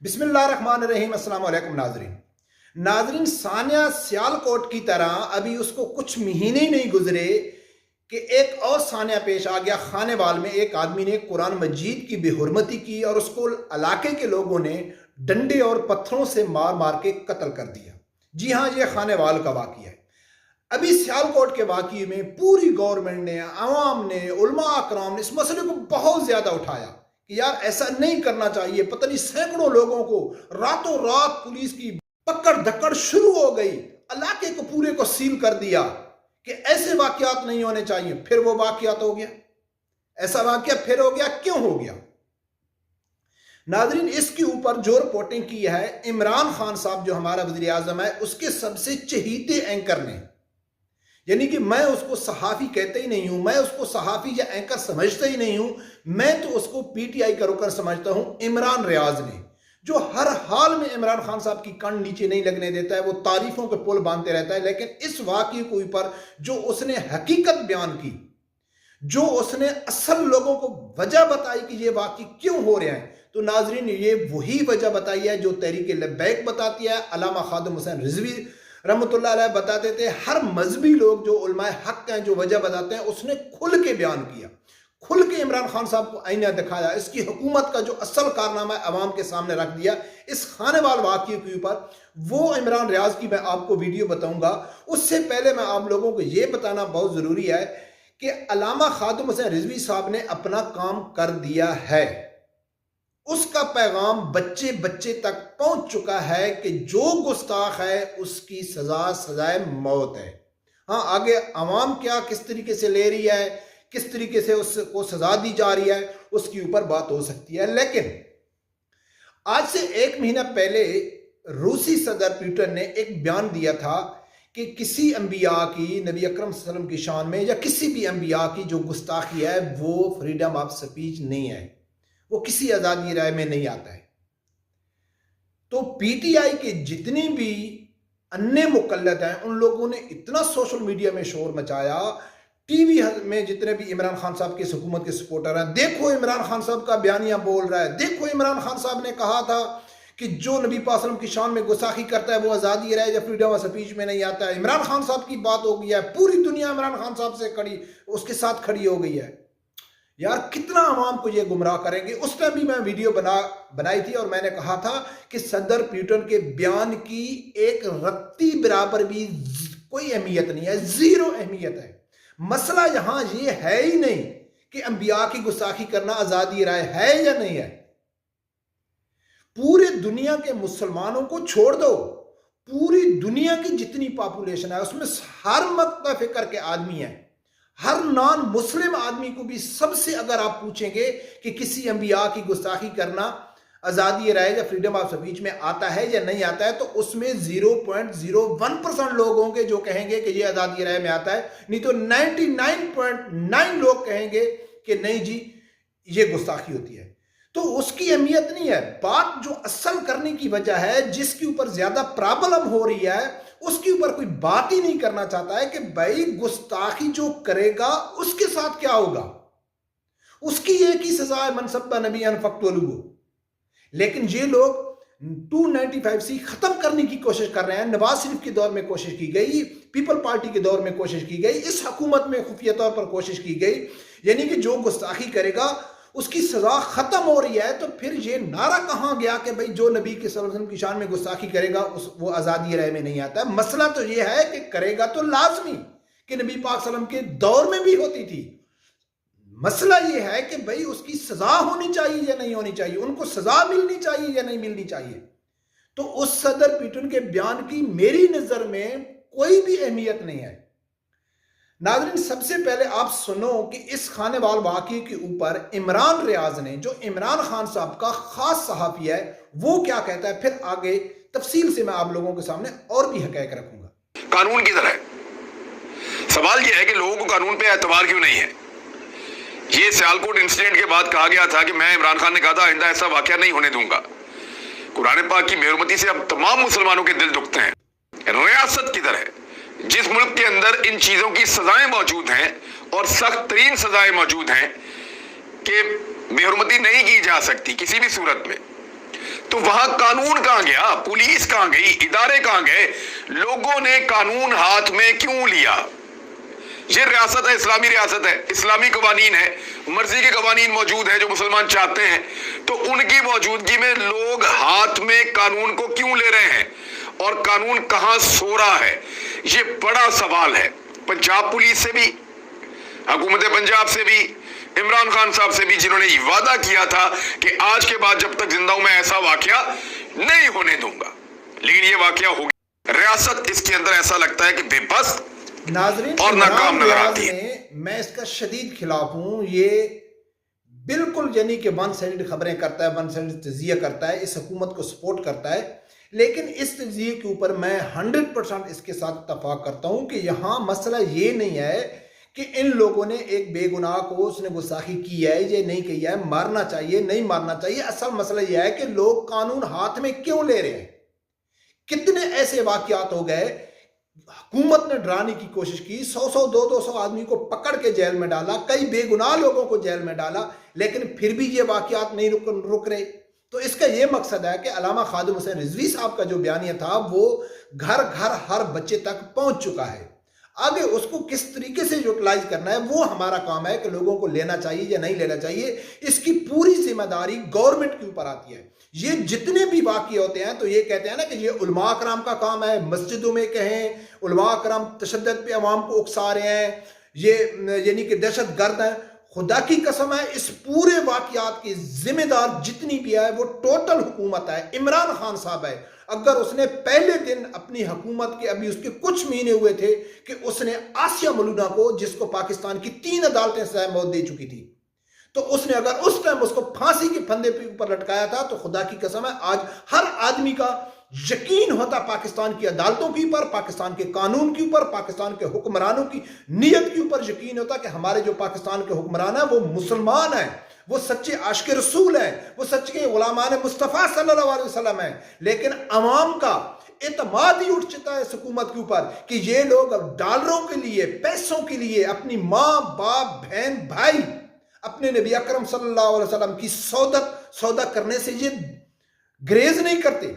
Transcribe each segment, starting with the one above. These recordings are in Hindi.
बिस्मिल्लाहिर्रहमानिर्रहीम। अस्सलाम वालेकुम नाजरीन। सानिया सियालकोट की तरह अभी उसको कुछ महीने ही नहीं गुजरे कि एक और सानिया पेश आ गया। खानेवाल में एक आदमी ने कुरान मजीद की बेहुरमती की और उसको इलाके के लोगों ने डंडे और पत्थरों से मार मार के कत्ल कर दिया। जी हाँ, ये खानेवाल का वाक़या है। अभी सियालकोट के वाक़ये में पूरी गवर्नमेंट ने, आवाम ने, उलमा अकराम ने इस मसले को बहुत ज़्यादा उठाया कि यार ऐसा नहीं करना चाहिए। पता नहीं सैकड़ों लोगों को रातों रात पुलिस की पकड़ धक्कड़ शुरू हो गई, इलाके को पूरे को सील कर दिया कि ऐसे वाक़यात नहीं होने चाहिए। फिर वो वाक़यात हो गया, ऐसा वाक़या फिर हो गया। क्यों हो गया नाजरीन? इसके ऊपर जो रिपोर्टिंग की है इमरान खान साहब, जो हमारा वज़ीर आज़म है, उसके सबसे चहीते एंकर ने, यानी कि मैं उसको सहाफ़ी कहते ही नहीं हूं, मैं उसको सहाफ़ी या एंकर समझता ही नहीं हूं, मैं तो उसको पीटीआई का रुकन समझता हूं। इमरान रियाज ने, जो हर हाल में इमरान खान साहब की कान नीचे नहीं लगने देता है, वो तारीफों के पुल बांधते रहता है, लेकिन इस वाक़ये के ऊपर जो उसने हकीकत बयान की, जो उसने असल लोगों को वजह बताई कि ये वाक़ई क्यों हो रहे हैं, तो नाजरीन ये वही वजह बताई है जो तहरीक लब्बैक बताती है, अल्लामा खादिम हुसैन रिजवी रहमतुल्लाह अलैह बताते थे। हर मजहबी लोग जो उलमाए हक हैं जो वजह बताते हैं, उसने खुल के बयान किया, खुल के इमरान खान साहब को आईना दिखाया, इसकी हुकूमत का जो असल कारनामा है अवाम के सामने रख दिया। इस खानेवाल वाक़ये के ऊपर वो इमरान रियाज की मैं आपको वीडियो बताऊंगा। उससे पहले मैं आप लोगों को ये बताना बहुत ज़रूरी है कि अल्लामा खादिम हुसैन रिजवी साहब ने अपना काम कर दिया है। उसका पैगाम बच्चे बच्चे तक पहुंच चुका है कि जो गुस्ताख है उसकी सजाए मौत है। हाँ, आगे अवाम क्या किस तरीके से ले रही है, किस तरीके से उसको सजा दी जा रही है, उसके ऊपर बात हो सकती है। लेकिन आज से 1 महीना पहले रूसी सदर पुतिन ने एक बयान दिया था कि किसी अंबिया की, नबी अकरम सल्लल्लाहु अलैहि वसल्लम की शान में या किसी भी अंबिया की जो गुस्ताखी है वो फ्रीडम ऑफ स्पीच नहीं है, वो किसी आज़ादी राय में नहीं आता है। तो पीटीआई के जितनी भी अन्य मुकल्लद हैं उन लोगों ने इतना सोशल मीडिया में शोर मचाया, टीवी में जितने भी इमरान खान साहब की हुकूमत के सपोर्टर हैं, देखो इमरान खान साहब का बयानिया बोल रहा है, देखो इमरान खान साहब ने कहा था कि जो नबी पाक सल्लल्लाहु अलैहि वसल्लम की शान में गुस्ताखी करता है वो आज़ादी राय या फ्रीडम ऑफ स्पीच में नहीं आता है। इमरान खान साहब की बात हो गई है, पूरी दुनिया इमरान खान साहब से खड़ी, उसके साथ खड़ी हो गई है। यार कितना आवाम को ये गुमराह करेंगे। उस टाइम भी मैं वीडियो बनाई थी और मैंने कहा था कि सदर पुतिन के बयान की एक रत्ती बराबर भी कोई अहमियत नहीं है, जीरो अहमियत है। मसला यहां ये है ही नहीं कि अंबिया की गुस्ताखी करना आजादी राय है या नहीं है। पूरे दुनिया के मुसलमानों को छोड़ दो, पूरी दुनिया की जितनी पॉपुलेशन है उसमें हर मकतब फिक्र के आदमी है, हर नॉन मुस्लिम आदमी को भी सबसे अगर आप पूछेंगे कि किसी अंबिया की गुस्ताखी करना आज़ादी राय या फ्रीडम ऑफ स्पीच में आता है या नहीं आता है, तो उसमें 0.01% लोग होंगे जो कहेंगे कि ये आज़ादी राय में आता है, नहीं तो 99.9 लोग कहेंगे कि नहीं जी ये गुस्ताखी होती है। तो उसकी अहमियत नहीं है। बात जो असल करने की वजह है, जिसके ऊपर ज्यादा प्रॉब्लम हो रही है, उसके ऊपर कोई बात ही नहीं करना चाहता है कि भाई गुस्ताखी जो करेगा उसके साथ क्या होगा। उसकी एक ही सजा है, मनसब्बा नबी फक्तुलहू। लेकिन ये लोग 295C खत्म करने की कोशिश कर रहे हैं। नवाज शरीफ के दौर में कोशिश की गई, पीपल पार्टी के दौर में कोशिश की गई, इस हुकूमत में खुफिया तौर पर कोशिश की गई, यानी कि जो गुस्ताखी करेगा उसकी सजा खत्म हो रही है। तो फिर ये नारा कहां गया कि भाई जो नबी के सल्लल्लाहु अलैहि वसल्लम की शान में गुस्ताखी करेगा वो आज़ादी राय में नहीं आता है। मसला तो ये है कि करेगा तो लाजमी, कि नबी पाक सल्लल्लाहु अलैहि वसल्लम के दौर में भी होती थी। मसला ये है कि भाई उसकी सजा होनी चाहिए या नहीं होनी चाहिए, उनको सजा मिलनी चाहिए या नहीं मिलनी चाहिए। तो उस सदर पुतिन के बयान की मेरी नजर में कोई भी अहमियत नहीं है। नाज़रीन, सबसे पहले आप सुनो कि इस खानेवाल वाक़ये के ऊपर इमरान रियाज ने, जो इमरान खान साहब का खास सहाफ़ी है, वो क्या कहता है। फिर आगे तफसील से मैं आप लोगों के सामने और भी हक़ाइक़ रखूंगा। कानून की तरह सवाल यह है कि लोगों को कानून पे एतबार क्यों नहीं है। ये सियालकोट इंसिडेंट के बाद कहा गया था कि मैं, इमरान खान ने कहा था आइंदा ऐसा वाक़या नहीं होने दूंगा। कुरान पाक की बेहरमती से अब तमाम मुसलमानों के दिल दुखते हैं। रियासत की तरह जिस मुल्क के अंदर इन चीजों की सजाएं मौजूद हैं और सख्त तरीन सजाएं मौजूद हैं कि बेहुरमती नहीं की जा सकती किसी भी सूरत में, तो वहां कानून कहां गया, पुलिस कहां गई, इदारे कहां गए? लोगों ने कानून हाथ में क्यों लिया? ये रियासत है, इस्लामी रियासत है, इस्लामी कवानीन है, मर्जी के कवानीन मौजूद है जो मुसलमान चाहते हैं, तो उनकी मौजूदगी में लोग हाथ में कानून को क्यों ले रहे हैं और कानून कहां सो रहा है? ये बड़ा सवाल है। पंजाब पुलिस से भी, हुकूमत पंजाब से भी, इमरान खान साहब से भी, जिन्होंने ये वादा किया था कि आज के बाद जब तक जिंदा हूं मैं ऐसा वाकया नहीं होने दूंगा, लेकिन ये वाकया हो गया। रियासत इसके अंदर ऐसा लगता है कि बेबस नाजरीन और नाकाम नजर आती है। मैं इसका शदीद खिलाफ हूं। ये बिल्कुल यानी कि वन साइड खबरें करता है, वन साइड तजिया करता है, इस हुकूमत को सपोर्ट करता है। लेकिन इस तजिए के ऊपर मैं 100% इसके साथ इत्तफाक करता हूं कि यहां मसला ये नहीं है कि इन लोगों ने एक बेगुनाह को उसने गुस्ताखी की है, ये नहीं किया है, मारना चाहिए नहीं मारना चाहिए। असल मसला यह है कि लोग कानून हाथ में क्यों ले रहे हैं। कितने ऐसे वाकयात हो गए, हुकूमत ने डराने की कोशिश की, 100 200 आदमी को पकड़ के जेल में डाला, कई बेगुनाह लोगों को जेल में डाला, लेकिन फिर भी ये वाकयात नहीं रुक रहे। तो इसका यह मकसद है कि अल्लामा खादिम हुसैन रिजवी साहब का जो बयानिया था वो घर घर हर बच्चे तक पहुंच चुका है। आगे उसको किस तरीके से यूटिलाइज करना है वो हमारा काम है कि लोगों को लेना चाहिए या नहीं लेना चाहिए, इसकी पूरी जिम्मेदारी गवर्नमेंट के ऊपर आती है। ये जितने भी वाक़ये होते हैं तो ये कहते हैं ना कि ये उलमा कराम का काम है, मस्जिदों में कहें उलमा कराम तशद्दुद पे अवाम को उकसा रहे हैं, ये यानी कि दहशत गर्द हैं। खुदा की कसम है इस पूरे वाक़यात की जिम्मेदार जितनी भी है वो टोटल हुकूमत है, इमरान खान साहब है। अगर उसने पहले दिन अपनी हुकूमत के, अभी उसके कुछ महीने हुए थे कि उसने आसिया मलूना को, जिसको पाकिस्तान की 3 अदालतें सजा मौत दे चुकी थी, तो उसने अगर उस टाइम उसको फांसी के फंदे पे ऊपर लटकाया था तो खुदा की कसम है आज हर आदमी का यकीन होता पाकिस्तान की अदालतों के ऊपर, पाकिस्तान के कानून के ऊपर, पाकिस्तान के हुक्मरानों की नीयत के ऊपर यकीन होता कि हमारे जो पाकिस्तान के हुक्मरान हैं वो मुसलमान हैं, वो सच्चे आशिक रसूल हैं, वो सच्चे गुलामान मुस्तफ़ा सल्लल्लाहु अलैहि वसल्लम हैं। लेकिन अवाम का एतमाद ही उठ चुका है इस हुकूमत के ऊपर कि ये लोग अब डॉलरों के लिए, पैसों के लिए अपनी माँ बाप बहन भाई, अपने नबी अकरम सल्लल्लाहु अलैहि वसल्लम की सौदा करने से ये ग्रेज नहीं करते,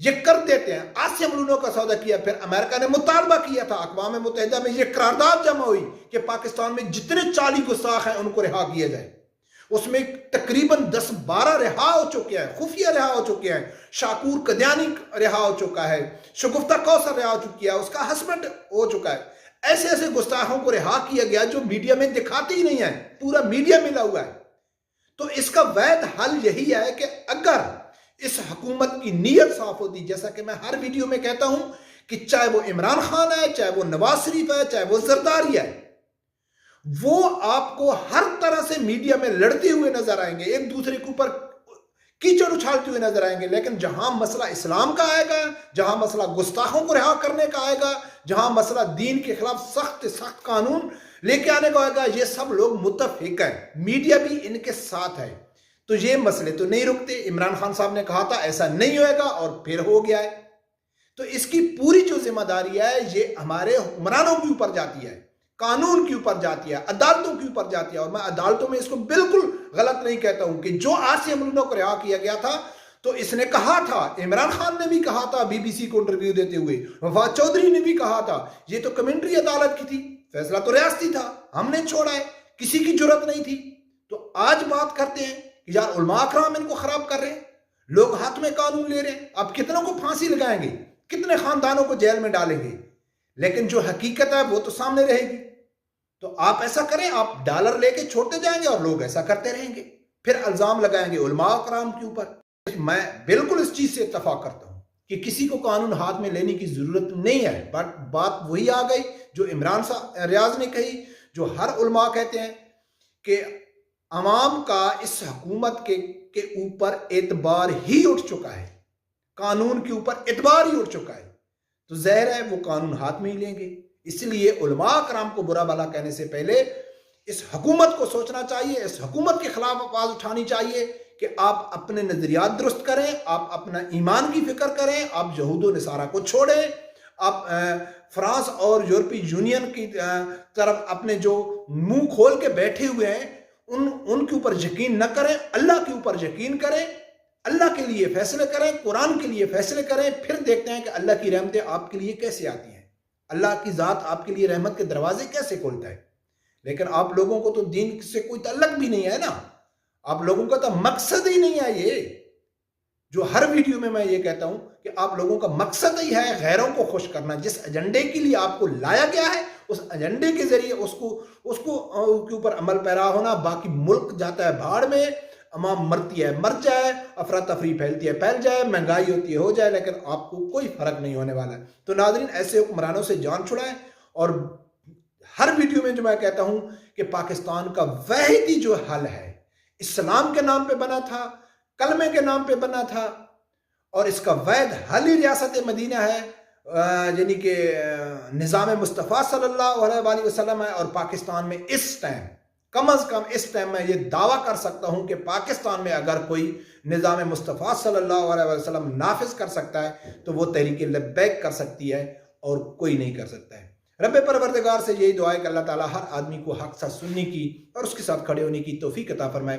ये कर देते हैं। आसिया मलूनों का सौदा किया, फिर अमेरिका ने मुतालबा किया था, अक़वाम मुत्तहिदा में ये करारदाद जमा हुई कि पाकिस्तान में जितने 40 गुस्ताख हैं उनको रिहा किया जाए। उसमें तकरीबन 10-12 रिहा हो चुके हैं, खुफिया रिहा हो चुके हैं, शाकूर कद्यानी रिहा हो चुका है, शगुफ्ता कौसर रिहा हो चुकी है, उसका हस्बैंड हो चुका है। ऐसे ऐसे गुस्ताखों को रिहा किया गया जो मीडिया में दिखाते ही नहीं है, पूरा मीडिया मिला हुआ है। तो इसका वैध हल यही है कि अगर इस हुकूमत की नीयत साफ होती, जैसा कि मैं हर वीडियो में कहता हूं कि चाहे वो इमरान खान है, चाहे वो नवाज शरीफ है, चाहे वो जरदारी है, वो आपको हर तरह से मीडिया में लड़ते हुए नजर आएंगे, एक दूसरे के ऊपर कीचड़ उछालते हुए नजर आएंगे। लेकिन जहां मसला इस्लाम का आएगा, जहां मसला गुस्ताखों को रिहा करने का आएगा, जहां मसला दीन के खिलाफ सख्त कानून लेके आने का आएगा, ये सब लोग मुत्तफिक हैं, मीडिया भी इनके साथ है। तो ये मसले तो नहीं रुकते। इमरान खान साहब ने कहा था ऐसा नहीं होएगा और फिर हो गया है। तो इसकी पूरी जो जिम्मेदारी है ये हमारे हुक्मरानों के ऊपर जाती है, कानून के ऊपर जाती है, अदालतों के ऊपर जाती है। और मैं अदालतों में इसको बिल्कुल गलत नहीं कहता हूं कि जो आसिया मलूना को रिहा किया गया था तो इसने कहा था, इमरान खान ने भी कहा था बीबीसी को इंटरव्यू देते हुए, वफाद चौधरी ने भी कहा था, ये तो कमेंट्री अदालत की थी, फैसला तो रियासती था, हमने छोड़ा है, किसी की जुर्रत नहीं थी। तो आज बात करते हैं कि यार उलमा कराम इनको खराब कर रहे हैं, लोग हाथ में कानून ले रहे हैं, अब कितनों को फांसी लगाएंगे, कितने खानदानों को जेल में डालेंगे, लेकिन जो हकीकत है वो तो सामने रहेगी। तो आप ऐसा करें, आप डॉलर लेके छोड़ते जाएंगे और लोग ऐसा करते रहेंगे, फिर इल्जाम लगाएंगे उलमा कराम के ऊपर। मैं बिल्कुल इस चीज से इत्तफाक करता हूं कि किसी को कानून हाथ में लेने की जरूरत नहीं है। बट बात वही आ गई जो इमरान रियाज ने कही, जो हर उलमा कहते हैं कि अवाम का इस हुकूमत के ऊपर एतबार ही उठ चुका है, कानून के ऊपर एतबार ही उठ चुका है। तो ज़ाहिर है वो कानून हाथ में ही लेंगे। इसलिए उलमा कराम को बुरा भला कहने से पहले इस हुकूमत को सोचना चाहिए, इस हुकूमत के खिलाफ आवाज उठानी चाहिए कि आप अपने नजरियात दुरुस्त करें, आप अपना ईमान की फिक्र करें, आप यहूद नसारा को छोड़ें, आप फ्रांस और यूरोपीय यूनियन की तरफ अपने जो मुंह खोल के बैठे हुए हैं उनके ऊपर यकीन न करें, अल्लाह के ऊपर यकीन करें। अल्लाह के लिए फैसले करें, कुरान के लिए फैसले करें, फिर देखते हैं कि अल्लाह की रहमतें आपके लिए कैसे आती हैं, अल्लाह की ज़ात आपके लिए रहमत के दरवाजे कैसे खोलता है। लेकिन आप लोगों को तो दीन से कोई तल्लक भी नहीं है ना, आप लोगों का तो मकसद ही नहीं है ये। जो हर वीडियो में मैं ये कहता हूं कि आप लोगों का मकसद ही है गैरों को खुश करना। जिस एजेंडे के लिए आपको लाया गया है उस एजेंडे के जरिए उसको के ऊपर अमल पैरा होना। बाकी मुल्क जाता है भाड़ में, अमाम मरती है मर जाए, अफरा तफरी फैलती है फैल जाए, महंगाई होती है हो जाए, लेकिन आपको कोई फर्क नहीं होने वाला है। तो नाज़रीन, ऐसे हुक्मरानों से जान छुड़ाएं। और हर वीडियो में जो मैं कहता हूं कि पाकिस्तान का वाहिद जो हल है इस्लाम के नाम पे बना था, कलमे के नाम पे बना था, और इसका वैध हल ही रियासत मदीना है, यानी कि निज़ाम मुस्तफ़ा सल्लल्लाहु अलैहि वसल्लम है। और पाकिस्तान में इस टाइम, कम अज़ कम इस टाइम मैं ये दावा कर सकता हूं कि पाकिस्तान में अगर कोई निज़ाम मुस्तफ़ा सल्लल्लाहु अलैहि वसल्लम नाफिज कर सकता है तो वो तहरीक लब्बैक कर सकती है और कोई नहीं कर सकता है। रब परवरदिगार से यही दुआ है कि अल्लाह ताला हर आदमी को हक साथ सुनने की और उसके साथ खड़े होने की तौफीक अता फरमाए।